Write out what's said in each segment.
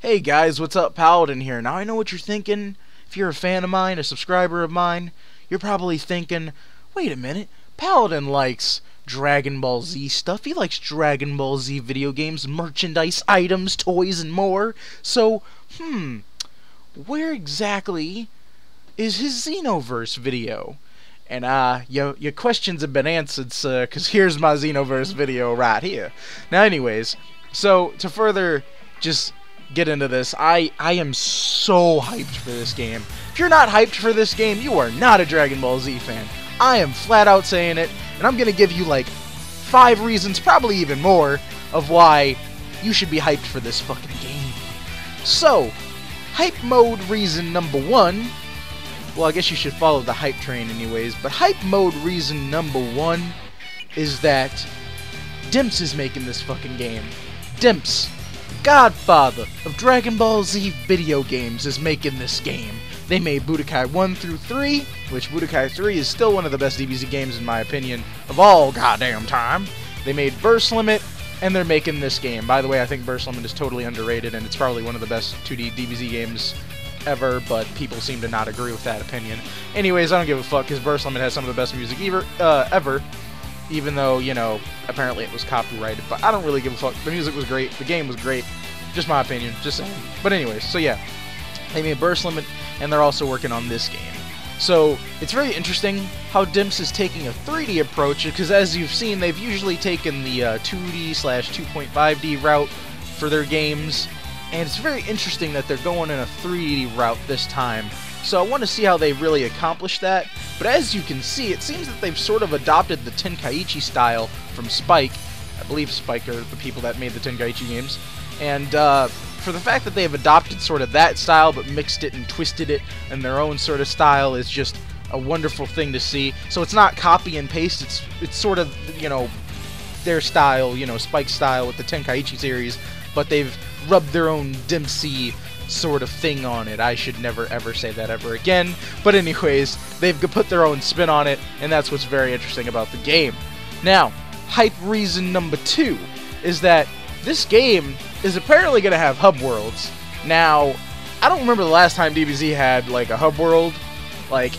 Hey guys, what's up? Paladin here. Now I know what you're thinking. If you're a fan of mine, a subscriber of mine, you're probably thinking, wait a minute, Paladin likes Dragon Ball Z stuff. He likes Dragon Ball Z video games, merchandise, items, toys, and more. So, where exactly is his Xenoverse video? And your questions have been answered, sir, because here's my Xenoverse video right here. Now anyways, so to further just get into this, I am so hyped for this game. If you're not hyped for this game, you are not a Dragon Ball Z fan. I am flat out saying it, and I'm gonna give you like 5 reasons, probably even more, of why you should be hyped for this fucking game. So, hype mode reason number 1, well, I guess you should follow the hype train anyways, but hype mode reason number 1 is that Dimps is making this fucking game. Dimps, godfather of Dragon Ball Z video games, is making this game. They made Budokai 1 through 3, which Budokai 3 is still one of the best DBZ games in my opinion of all goddamn time. They made Burst Limit, and they're making this game. By the way, I think Burst Limit is totally underrated, and it's probably one of the best 2D DBZ games ever, but people seem to not agree with that opinion. Anyways, I don't give a fuck, because Burst Limit has some of the best music ever, even though, you know, apparently it was copyrighted, but I don't really give a fuck. The music was great, the game was great, just my opinion, just saying. But anyways, so yeah, they made Burst Limit, and they're also working on this game. So, it's very interesting how Dimps is taking a 3D approach, because as you've seen, they've usually taken the 2D/2.5D route for their games, and it's very interesting that they're going in a 3D route this time. So I want to see how they really accomplish that. But as you can see, it seems that they've sort of adopted the Tenkaichi style from Spike. I believe Spike are the people that made the Tenkaichi games. And for the fact that they have adopted sort of that style, but mixed it and twisted it in their own sort of style, is just a wonderful thing to see. So it's not copy and paste, it's sort of, you know, their style, you know, Spike's style with the Tenkaichi series, but they've rubbed their own Dimpsy sort of thing on it. I should never ever say that ever again. But anyways, they've put their own spin on it, and that's what's very interesting about the game. Now, hype reason number 2 is that this game is apparently going to have hub worlds. Now, I don't remember the last time DBZ had like a hub world. Like,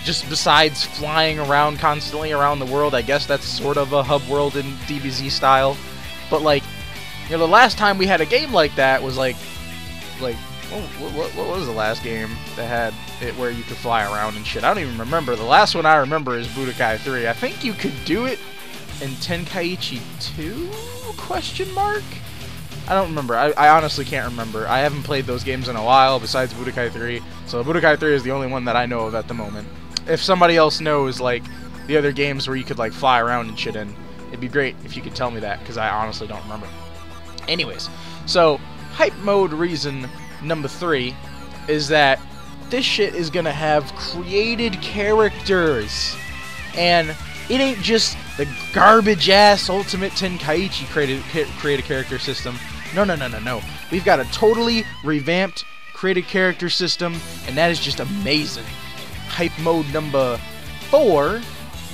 just besides flying around constantly around the world, I guess that's sort of a hub world in DBZ style. But like, you know, the last time we had a game like that was like what was the last game that had it where you could fly around and shit? I don't even remember. The last one I remember is Budokai 3. I think you could do it in Tenkaichi 2? Question mark? I don't remember. I honestly can't remember. I haven't played those games in a while besides Budokai 3. So Budokai 3 is the only one that I know of at the moment. If somebody else knows like the other games where you could like fly around and shit in, it'd be great if you could tell me that, because I honestly don't remember. Anyways, so hype mode reason number 3 is that this shit is gonna have created characters, and it ain't just the garbage ass Ultimate Tenkaichi created character system. No. We've got a totally revamped created character system, and that is just amazing. Hype mode number 4,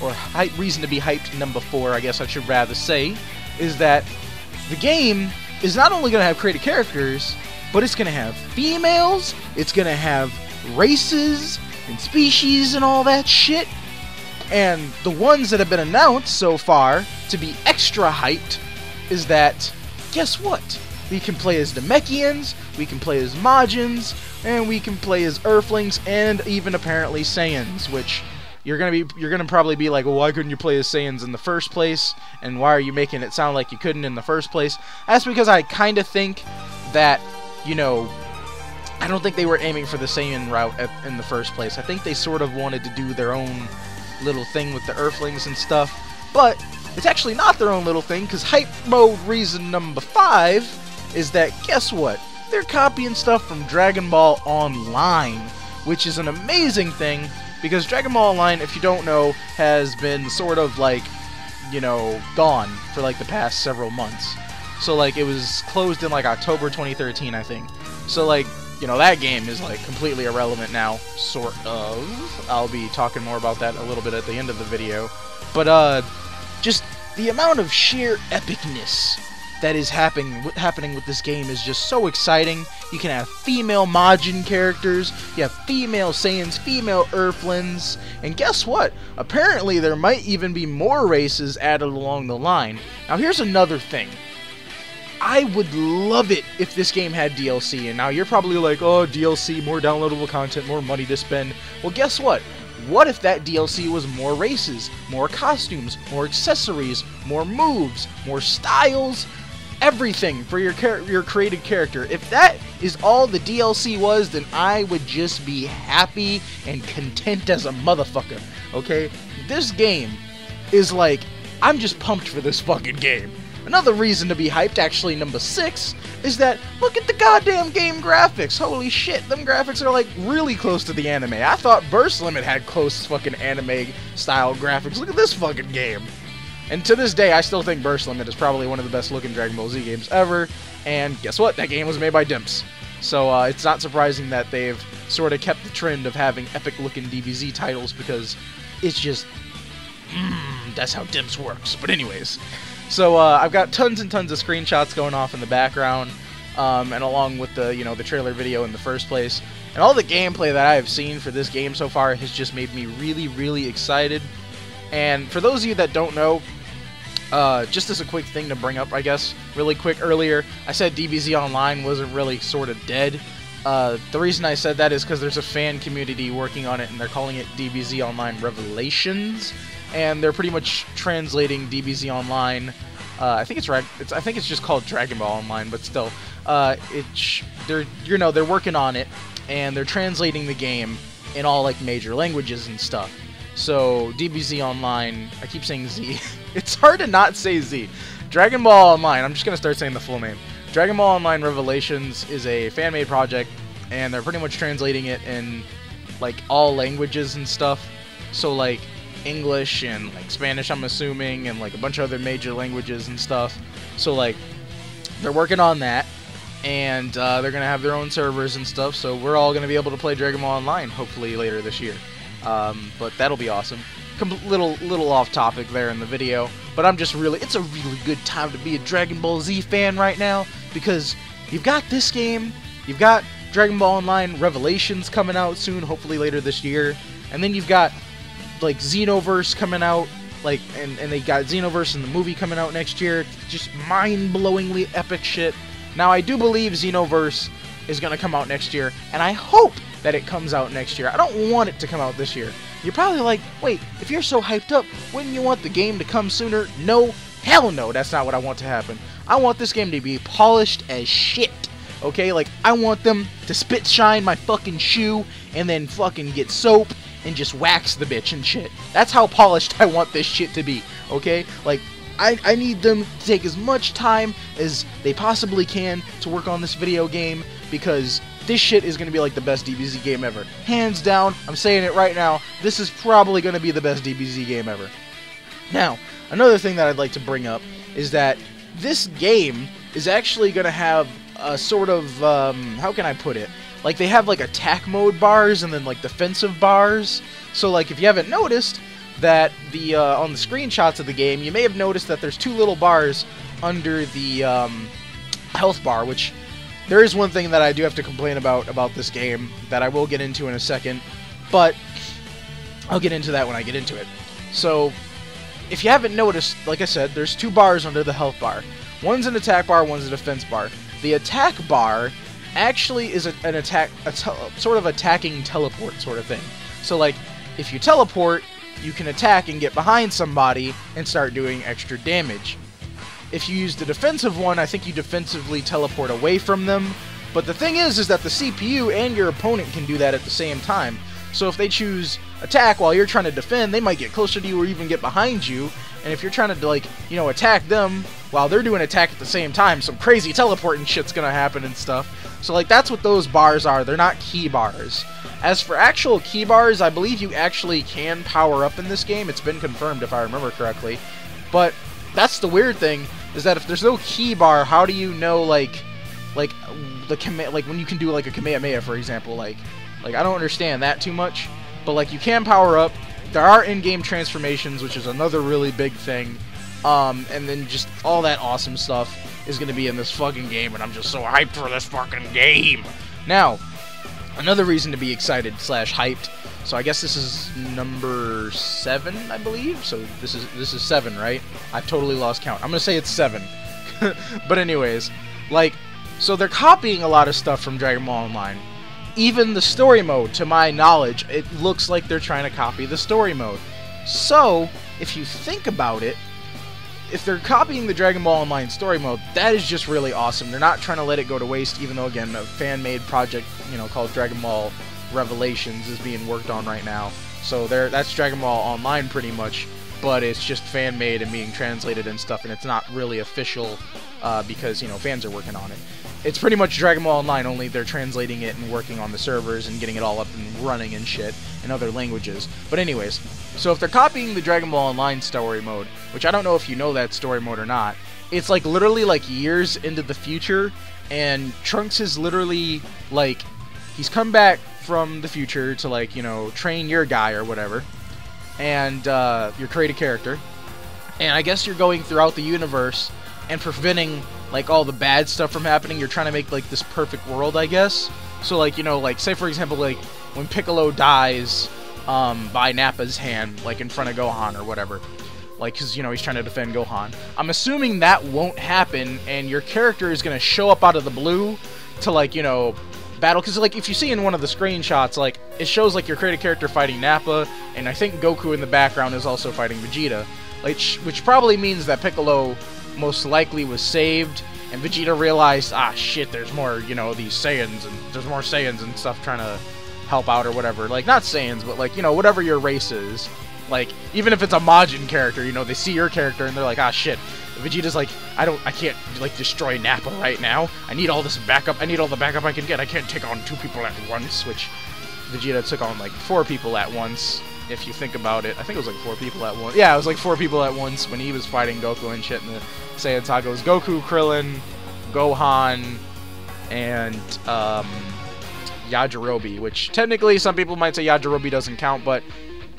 or hype reason to be hyped number 4, I guess I should rather say, is that the game is not only going to have created characters, but it's going to have females, it's going to have races and species and all that shit. And the ones that have been announced so far to be extra hyped is that, guess what? We can play as Namekians, we can play as Majins, and we can play as Earthlings, and even apparently Saiyans, which you're gonna probably be like, well, why couldn't you play as Saiyans in the first place? And why are you making it sound like you couldn't in the first place? That's because I kind of think that, you know, I don't think they were aiming for the Saiyan route in the first place. I think they sort of wanted to do their own little thing with the Earthlings and stuff, but it's actually not their own little thing, because hype mode reason number 5 is that, guess what? They're copying stuff from Dragon Ball Online, which is an amazing thing, because Dragon Ball Online, if you don't know, has been sort of like, you know, gone for like the past several months. So like, it was closed in like October 2013, I think. So like, you know, that game is like completely irrelevant now, sort of. I'll be talking more about that a little bit at the end of the video. But just the amount of sheer epicness that is happening with this game is just so exciting. You can have female Majin characters. You have female Saiyans, female Earthlings. And guess what? Apparently there might even be more races added along the line. Now here's another thing. I would love it if this game had DLC. And now you're probably like, oh, DLC, more downloadable content, more money to spend. Well, guess what? What if that DLC was more races, more costumes, more accessories, more moves, more styles, everything for your created character? If that is all the DLC was, then I would just be happy and content as a motherfucker, okay? This game is like, I'm just pumped for this fucking game. Another reason to be hyped, actually number 6, is that look at the goddamn game graphics. Holy shit, them graphics are like really close to the anime. I thought Burst Limit had close fucking anime style graphics. Look at this fucking game. And to this day, I still think Burst Limit is probably one of the best looking Dragon Ball Z games ever. And guess what? That game was made by Dimps. So it's not surprising that they've sort of kept the trend of having epic looking DBZ titles, because it's just, that's how Dimps works. But anyways. So I've got tons and tons of screenshots going off in the background, and along with the the trailer video in the first place, and all the gameplay that I have seen for this game so far has just made me really, really excited. And for those of you that don't know, just as a quick thing to bring up, I guess, really quick earlier, I said DBZ Online wasn't really sort of dead. The reason I said that is because there's a fan community working on it, and they're calling it DBZ Online Revelations. And they're pretty much translating DBZ Online. I think it's just called Dragon Ball Online, but still, they're working on it, and they're translating the game in all like major languages and stuff. So DBZ Online, I keep saying Z. It's hard to not say Z. Dragon Ball Online. I'm just gonna start saying the full name. Dragon Ball Online Revelations is a fan-made project, and they're pretty much translating it in like all languages and stuff. So like English and like Spanish, I'm assuming, and like a bunch of other major languages and stuff. So like they're working on that, and they're gonna have their own servers and stuff. So we're all gonna be able to play Dragon Ball Online hopefully later this year. But that'll be awesome. Little off topic there in the video, but it's a really good time to be a Dragon Ball Z fan right now, because you've got this game, you've got Dragon Ball Online Revelations coming out soon, hopefully later this year, and then you've got like Xenoverse coming out, like, and they got Xenoverse in the movie coming out next year. Just mind-blowingly epic shit. Now I do believe Xenoverse is gonna come out next year, and I hope that it comes out next year. I don't want it to come out this year. You're probably like, wait, if you're so hyped up, wouldn't you want the game to come sooner? No, hell no, that's not what I want to happen. I want this game to be polished as shit, okay? Like, I want them to spit shine my fucking shoe and then fucking get soap and just wax the bitch and shit. That's how polished I want this shit to be, okay? Like, I need them to take as much time as they possibly can to work on this video game, because this shit is going to be like the best DBZ game ever. Hands down, I'm saying it right now, this is probably going to be the best DBZ game ever. Now, another thing that I'd like to bring up is that this game is actually going to have a sort of, how can I put it? Like, they have like attack mode bars and then like defensive bars. So like, if you haven't noticed that on the screenshots of the game, you may have noticed that there's two little bars under the health bar, which there is one thing that I do have to complain about this game that I will get into in a second, but I'll get into that when I get into it. So, if you haven't noticed, like I said, there's two bars under the health bar. One's an attack bar, one's a defense bar. The attack bar actually is sort of attacking teleport sort of thing. So like, if you teleport, you can attack and get behind somebody and start doing extra damage. If you use the defensive one, I think you defensively teleport away from them. But the thing is that the CPU and your opponent can do that at the same time. So if they choose attack while you're trying to defend, they might get closer to you or even get behind you. And if you're trying to, like, you know, attack them while they're doing attack at the same time, some crazy teleporting shit's gonna happen and stuff. So, like, that's what those bars are. They're not key bars. As for actual key bars, I believe you actually can power up in this game. It's been confirmed, if I remember correctly. But that's the weird thing, is that if there's no key bar, how do you know, like the command, like when you can do like a Kamehameha, for example? Like I don't understand that too much. But like, you can power up. There are in-game transformations, which is another really big thing. And then just all that awesome stuff. is going to be in this fucking game, and I'm just so hyped for this fucking game. Now, another reason to be excited / hyped. So I guess this is number 7, I believe. So this is 7, right? I've totally lost count. I'm gonna say it's 7. But anyways, like, so they're copying a lot of stuff from Dragon Ball Online. Even the story mode, to my knowledge, it looks like they're trying to copy the story mode. So if you think about it, if they're copying the Dragon Ball Online story mode, that is just really awesome. They're not trying to let it go to waste, even though, again, a fan-made project, you know, called Dragon Ball Revelations is being worked on right now. So that's Dragon Ball Online pretty much, but it's just fan-made and being translated and stuff, and it's not really official because, you know, fans are working on it. It's pretty much Dragon Ball Online, only they're translating it and working on the servers and getting it all up and running and shit in other languages. But anyways, so if they're copying the Dragon Ball Online story mode, which I don't know if you know that story mode or not, it's like literally like years into the future, and Trunks is literally like, he's come back from the future to, like, you know, train your guy or whatever, and your created character, and I guess you're going throughout the universe and preventing like all the bad stuff from happening. You're trying to make like this perfect world, I guess. So, like, you know, like, say for example, like when Piccolo dies by Nappa's hand, like in front of Gohan or whatever, like, because, you know, he's trying to defend Gohan. I'm assuming that won't happen, and your character is going to show up out of the blue to, like, you know, battle. Because, like, if you see in one of the screenshots, like, it shows like your created character fighting Nappa, and I think Goku in the background is also fighting Vegeta, like, which probably means that Piccolo most likely was saved, and Vegeta realized, ah shit, there's more, you know, these Saiyans, and there's more Saiyans and stuff trying to help out or whatever. Like, not Saiyans, but, like, you know, whatever your race is. Like, even if it's a Majin character, you know, they see your character and they're like, ah shit, Vegeta's like, I can't, like, destroy Nappa right now. I need all this backup, I need all the backup I can get. I can't take on 2 people at once, which Vegeta took on like 4 people at once. If you think about it, I think it was like 4 people at once. Yeah, it was like 4 people at once when he was fighting Goku and shit in the Saiyan Saga. It was Goku, Krillin, Gohan, and Yajirobe, which technically some people might say Yajirobe doesn't count, but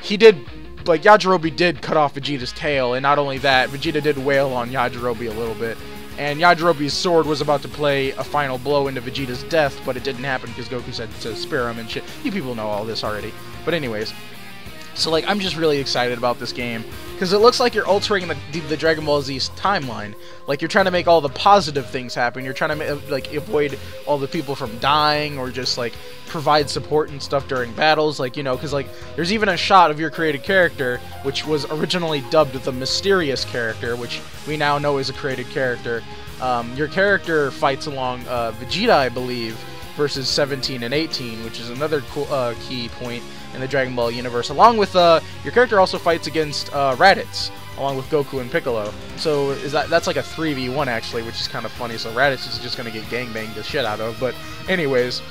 he did, like, Yajirobe did cut off Vegeta's tail, and not only that, Vegeta did wail on Yajirobe a little bit. And Yajirobe's sword was about to play a final blow into Vegeta's death, but it didn't happen because Goku said to spare him and shit. You people know all this already. But anyways, so, like, I'm just really excited about this game, because it looks like you're altering the Dragon Ball Z timeline. Like, you're trying to make all the positive things happen. You're trying to, like, avoid all the people from dying, or just, like, provide support and stuff during battles. Like, you know, because, like, there's even a shot of your created character, which was originally dubbed the Mysterious character, which we now know is a created character. Your character fights along Vegeta, I believe, versus 17 and 18, which is another cool, key point in the Dragon Ball universe. Along with, your character also fights against Raditz, along with Goku and Piccolo. So that's like a 3v1 actually, which is kind of funny. So Raditz is just gonna get gangbanged the shit out of. But anyways,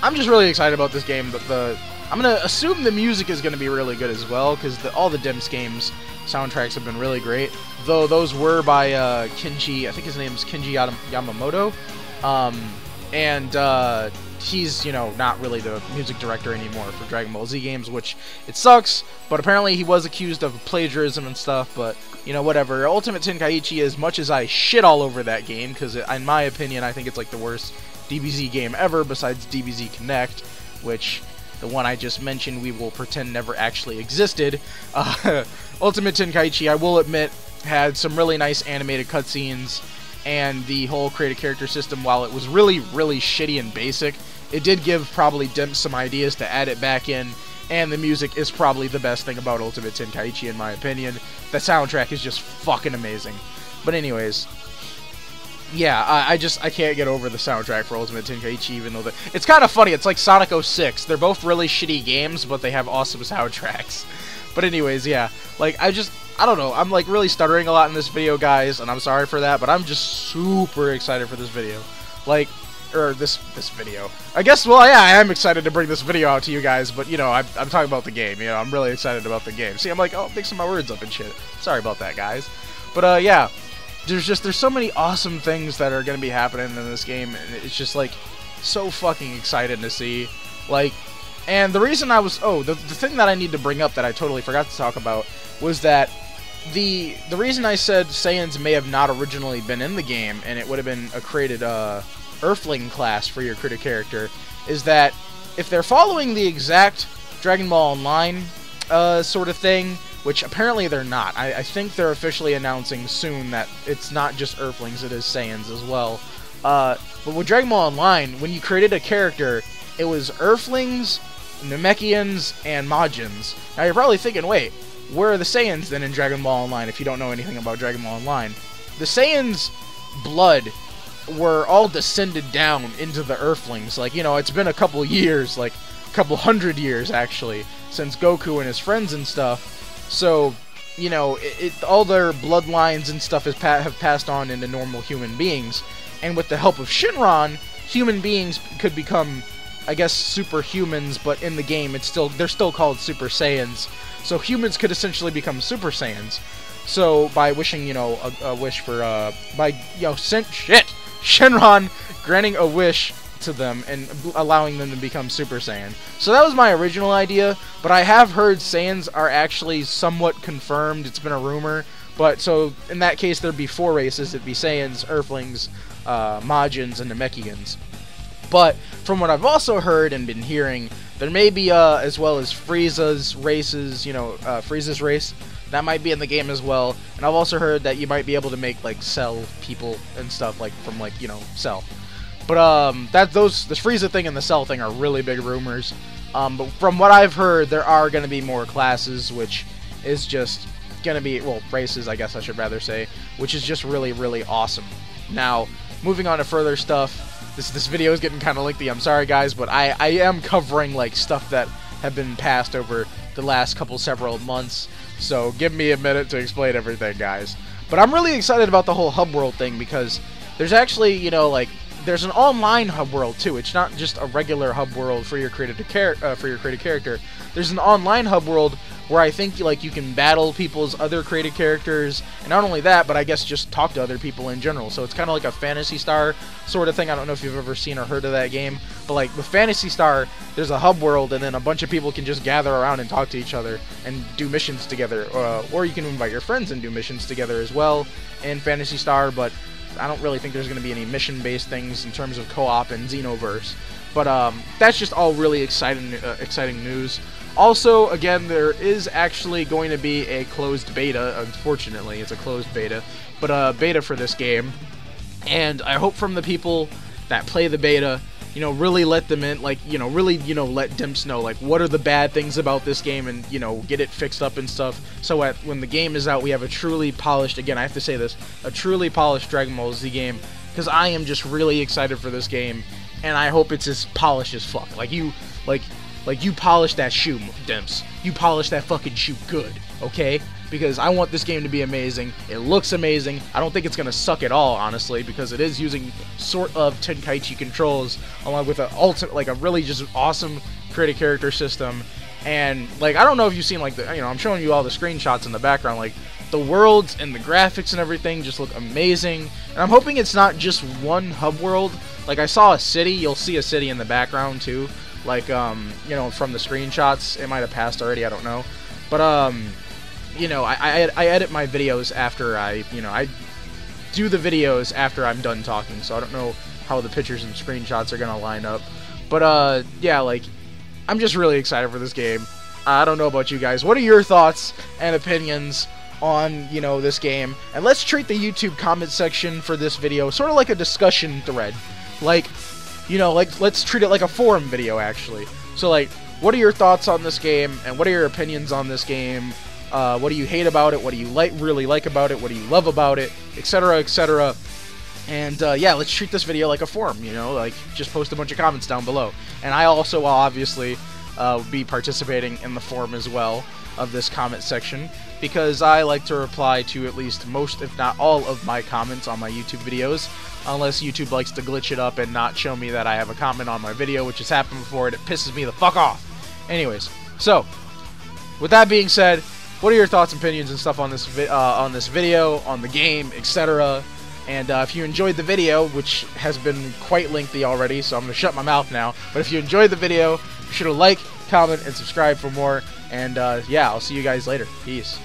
I'm just really excited about this game. I'm gonna assume the music is gonna be really good as well, because all the Dimps games soundtracks have been really great. Though those were by Kenji, I think his name is Kenji Yamamoto. And he's, you know, not really the music director anymore for Dragon Ball Z games, which it sucks, but apparently he was accused of plagiarism and stuff. But, you know, whatever. Ultimate Tenkaichi, as much as I shit all over that game, because in my opinion I think it's like the worst DBZ game ever besides DBZ Connect, which the one I just mentioned we will pretend never actually existed. Ultimate Tenkaichi, I will admit, had some really nice animated cutscenes, and the whole created character system, while it was really, really shitty and basic, it did give probably Dimps some ideas to add it back in, and the music is probably the best thing about Ultimate Tenkaichi in my opinion. The soundtrack is just fucking amazing. But anyways, yeah, I can't get over the soundtrack for Ultimate Tenkaichi, even though it's kind of funny. It's like Sonic 06. They're both really shitty games, but they have awesome soundtracks. But anyways, yeah, like, I don't know, I'm like really stuttering a lot in this video, guys, and I'm sorry for that, but I'm just super excited for this video. Like, or this video. I guess, well, yeah, I am excited to bring this video out to you guys, but, you know, I'm talking about the game, you know, I'm really excited about the game. See, I'm like, oh, mixing my words up and shit. Sorry about that, guys. But, yeah, there's so many awesome things that are gonna be happening in this game, and it's just, like, so fucking excited to see. Like, and the reason I was, the thing that I need to bring up that I totally forgot to talk about was that the reason I said Saiyans may have not originally been in the game, and it would have been a created Earthling class for your critter character, is that if they're following the exact Dragon Ball Online sort of thing, which apparently they're not. I think they're officially announcing soon that it's not just Earthlings, it is Saiyans as well. But with Dragon Ball Online, when you created a character, it was Earthlings, Namekians, and Majins. Now you're probably thinking, wait, where are the Saiyans then in Dragon Ball Online if you don't know anything about Dragon Ball Online? The Saiyans' blood were all descended down into the Earthlings. Like, you know, it's been a couple years, like a couple hundred years actually, since Goku and his friends and stuff. So, you know, all their bloodlines and stuff have passed on into normal human beings. And with the help of Shinron, human beings could become, I guess, superhumans, but in the game they're still called Super Saiyans. So humans could essentially become Super Saiyans. So by wishing, you know, a wish for Shinron granting a wish to them and allowing them to become Super Saiyan. So that was my original idea, but I have heard Saiyans are actually somewhat confirmed. It's been a rumor, but so in that case there'd be 4 races. It'd be Saiyans, Earthlings, Majins, and Namekians. But from what I've also heard and been hearing, there may be as well as Frieza's races, you know, Frieza's race. That might be in the game as well. And I've also heard that you might be able to make like Cell people and stuff like from like, you know, Cell. But the Frieza thing and the Cell thing are really big rumors. But from what I've heard, there are going to be more classes, which is just going to be, well, races, I guess I should rather say, which is just really, really awesome. Now, moving on to further stuff. This video is getting kind of lengthy. I'm sorry, guys, but I am covering like stuff that have been passed over the last several months. So give me a minute to explain everything, guys. But I'm really excited about the whole hub world thing because there's actually, you know, like, there's an online hub world too. It's not just a regular hub world for your created character. There's an online hub world where I think like you can battle people's other created characters, and not only that, but I guess just talk to other people in general. So it's kind of like a Phantasy Star sort of thing. I don't know if you've ever seen or heard of that game, but like with Phantasy Star, there's a hub world, and then a bunch of people can just gather around and talk to each other and do missions together, or you can invite your friends and do missions together as well in Phantasy Star. But I don't really think there's going to be any mission-based things in terms of co-op and Xenoverse. But that's just all really exciting news. Also, again, there is actually going to be a closed beta. Unfortunately, it's a closed beta, but a beta for this game. And I hope from the people that play the beta, you know, really let them in, like, you know, really, you know, let Dimps know, like, what are the bad things about this game, and, you know, get it fixed up and stuff, so when the game is out, we have a truly polished, again, I have to say this, a truly polished Dragon Ball Z game, because I am just really excited for this game, and I hope it's as polished as fuck. Like, you polish that shoe, Dimps. You polish that fucking shoe good, okay? Because I want this game to be amazing. It looks amazing. I don't think it's going to suck at all, honestly, because it is using sort of Tenkaichi controls along with a really just awesome creative character system. And like, I don't know if you've seen like I'm showing you all the screenshots in the background, like the worlds and the graphics and everything just look amazing. And I'm hoping it's not just one hub world. Like, I saw a city. You'll see a city in the background too. Like, you know, from the screenshots. It might have passed already, I don't know. But, you know, I edit my videos after I do the videos after I'm done talking, so I don't know how the pictures and screenshots are gonna line up. But, yeah, like, I'm just really excited for this game. I don't know about you guys. What are your thoughts and opinions on, you know, this game? And let's treat the YouTube comment section for this video sort of like a discussion thread. Like, you know, like, let's treat it like a forum video, actually. So, like, what are your thoughts on this game, and what are your opinions on this game? What do you hate about it? What do you really like about it? What do you love about it? Etc., etc. And, yeah, let's treat this video like a forum, you know? Like, just post a bunch of comments down below. And I also will obviously be participating in the forum as well of this comment section, because I like to reply to at least most, if not all, of my comments on my YouTube videos, unless YouTube likes to glitch it up and not show me that I have a comment on my video, which has happened before, and it pisses me the fuck off. Anyways, so, with that being said, what are your thoughts and opinions and stuff on this video, on the game, etc.? And if you enjoyed the video, which has been quite lengthy already, so I'm going to shut my mouth now, but if you enjoyed the video, be sure to like, comment, and subscribe for more. And yeah, I'll see you guys later. Peace.